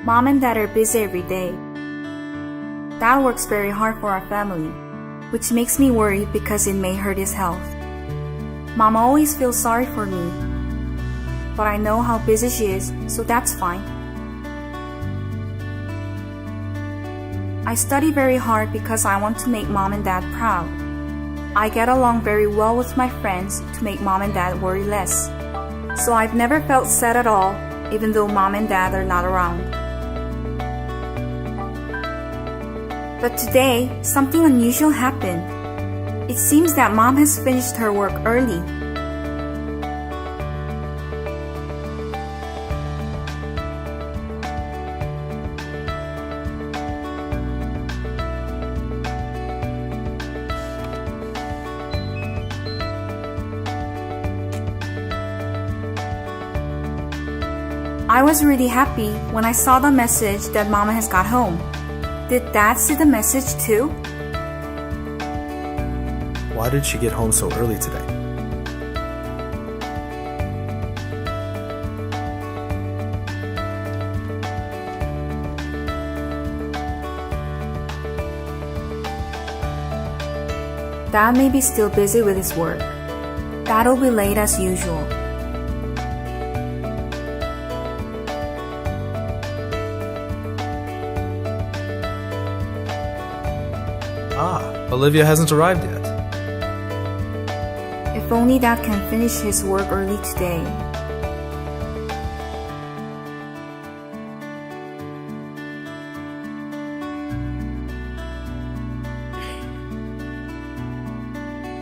Mom and Dad are busy every day. Dad works very hard for our family, which makes me worried because it may hurt his health. Mom always feels sorry for me, but I know how busy she is, so that's fine. I study very hard because I want to make Mom and Dad proud. I get along very well with my friends to make Mom and Dad worry less. So I've never felt sad at all, even though Mom and Dad are not around. But today, something unusual happened. It seems that Mom has finished her work early. I was really happy when I saw the message that Mama has got home. Did Dad see the message too? Why did she get home so early today? Dad may be still busy with his work. Dad'll be late as usual. Olivia hasn't arrived yet. If only Dad can finish his work early today.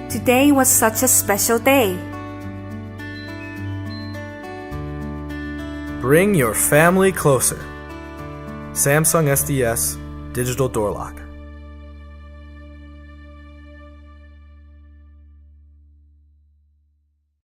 Today was such a special day. Bring your family closer. Samsung SDS Digital Door Lock.